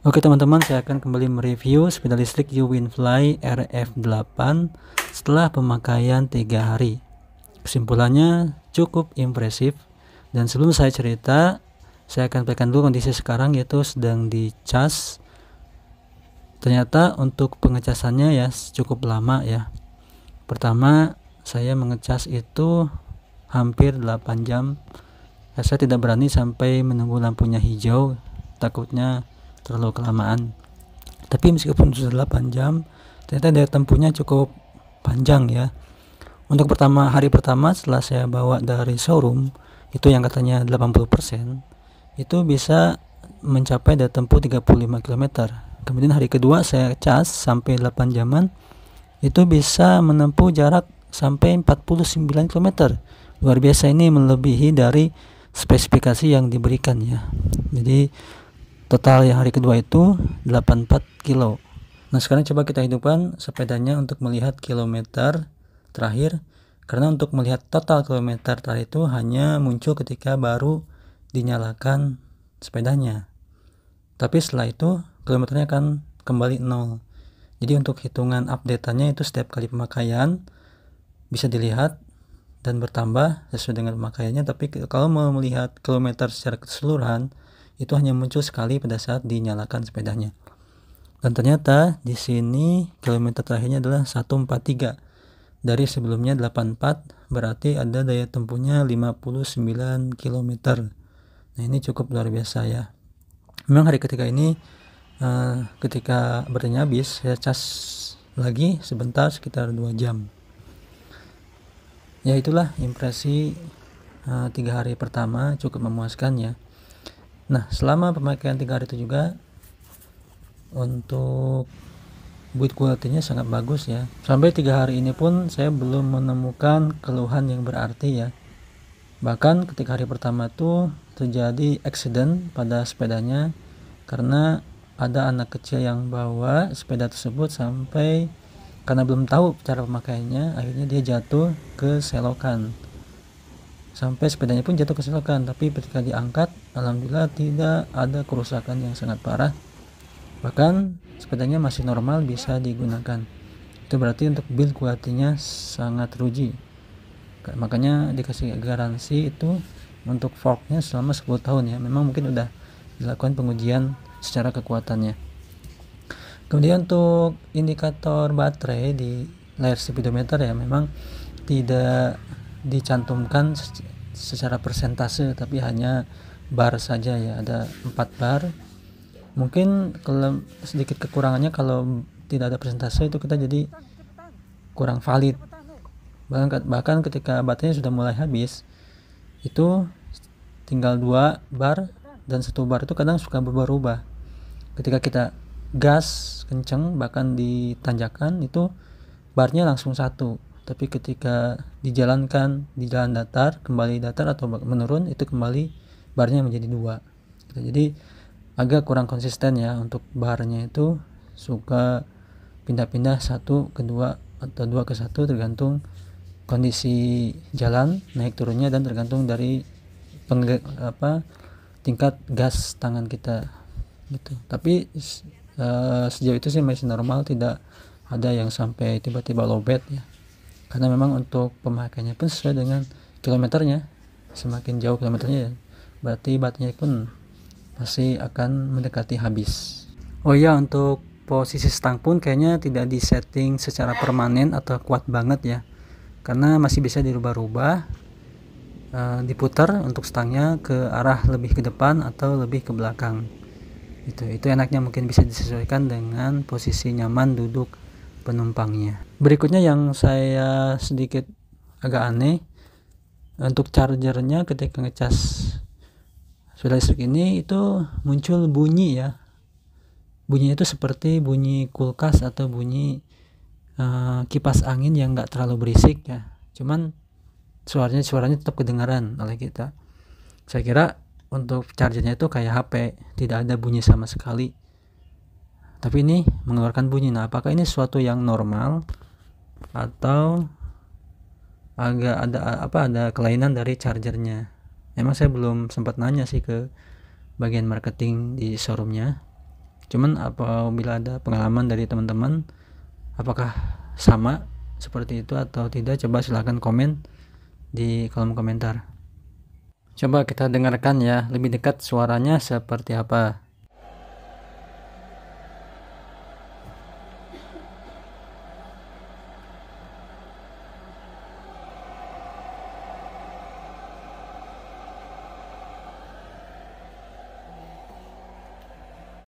Oke teman-teman, saya akan kembali mereview sepeda listrik uWinfly RF8 setelah pemakaian 3 hari. Kesimpulannya cukup impresif, dan sebelum saya cerita, saya akan berikan dulu kondisi sekarang, yaitu sedang dicas. Ternyata untuk pengecasannya ya cukup lama ya. Pertama, saya mengecas itu hampir 8 jam. Saya tidak berani sampai menunggu lampunya hijau, takutnya terlalu kelamaan. Tapi meskipun sudah 8 jam, ternyata daya tempuhnya cukup panjang ya. Untuk hari pertama setelah saya bawa dari showroom, itu yang katanya 80%, itu bisa mencapai daya tempuh 35 km. Kemudian hari kedua saya cas sampai 8 jaman, itu bisa menempuh jarak sampai 49 km. Luar biasa, ini melebihi dari spesifikasi yang diberikan ya. Jadi total yang hari kedua itu 84 kilo. Nah sekarang coba kita hidupkan sepedanya untuk melihat kilometer terakhir, karena untuk melihat total kilometer terakhir itu hanya muncul ketika baru dinyalakan sepedanya. Tapi setelah itu kilometernya akan kembali 0. Jadi untuk hitungan update-nya itu setiap kali pemakaian bisa dilihat dan bertambah sesuai dengan pemakaiannya. Tapi kalau mau melihat kilometer secara keseluruhan, itu hanya muncul sekali pada saat dinyalakan sepedanya. Dan ternyata di sini kilometer terakhirnya adalah 143. Dari sebelumnya 84, berarti ada daya tempuhnya 59 km. Nah ini cukup luar biasa ya. Memang hari ketiga ini ketika baterainya habis, saya cas lagi sebentar, sekitar 2 jam. Ya itulah impresi 3 hari pertama, cukup memuaskan ya. Nah selama pemakaian 3 hari itu juga untuk build quality-nya sangat bagus ya. Sampai 3 hari ini pun saya belum menemukan keluhan yang berarti ya. Bahkan ketika hari pertama tuh terjadi accident pada sepedanya, karena ada anak kecil yang bawa sepeda tersebut, sampai karena belum tahu cara pemakaiannya, akhirnya dia jatuh ke selokan. Sampai sepedanya pun jatuh ke selokan, tapi ketika diangkat, alhamdulillah tidak ada kerusakan yang sangat parah. Bahkan sepedanya masih normal, bisa digunakan. Itu berarti untuk build quality-nya sangat teruji. Makanya dikasih garansi itu untuk forknya selama 10 tahun ya. Memang mungkin udah dilakukan pengujian secara kekuatannya. Kemudian untuk indikator baterai di layar speedometer ya, memang tidak dicantumkan secara persentase, tapi hanya bar saja ya, ada 4 bar. Mungkin kalau sedikit kekurangannya, kalau tidak ada persentase itu kita jadi kurang valid. Bahkan ketika baterainya sudah mulai habis, itu tinggal 2 bar, dan 1 bar itu kadang suka berubah-ubah. Ketika kita gas kenceng, bahkan di tanjakan, itu barnya langsung 1, tapi ketika dijalankan di jalan datar, kembali datar atau menurun, itu kembali barnya menjadi 2. Jadi agak kurang konsisten ya. Untuk barnya itu suka pindah-pindah 1 ke 2 atau 2 ke 1, tergantung kondisi jalan naik turunnya, dan tergantung dari tingkat gas tangan kita gitu. Tapi sejauh itu sih masih normal, tidak ada yang sampai tiba-tiba lowbat ya, karena memang untuk pemakaiannya pun sesuai dengan kilometernya. Semakin jauh kilometernya, berarti baterainya pun pasti akan mendekati habis. Oh iya, untuk posisi stang pun kayaknya tidak disetting secara permanen atau kuat banget ya, karena masih bisa dirubah-rubah, diputar untuk stangnya ke arah lebih ke depan atau lebih ke belakang. Itu enaknya, mungkin bisa disesuaikan dengan posisi nyaman duduk penumpangnya. Berikutnya yang saya sedikit agak aneh, untuk chargernya ketika ngecas sepeda listrik ini itu muncul bunyi ya. Bunyinya itu seperti bunyi kulkas atau bunyi kipas angin yang enggak terlalu berisik ya. Cuman suaranya tetap kedengaran oleh kita. Saya kira untuk chargernya itu kayak HP, tidak ada bunyi sama sekali, tapi ini mengeluarkan bunyi. Nah apakah ini sesuatu yang normal atau agak ada kelainan dari chargernya? Emang saya belum sempat nanya sih ke bagian marketing di showroomnya. Cuman apabila ada pengalaman dari teman-teman apakah sama seperti itu atau tidak, coba silahkan komen di kolom komentar. Coba kita dengarkan ya lebih dekat suaranya seperti apa.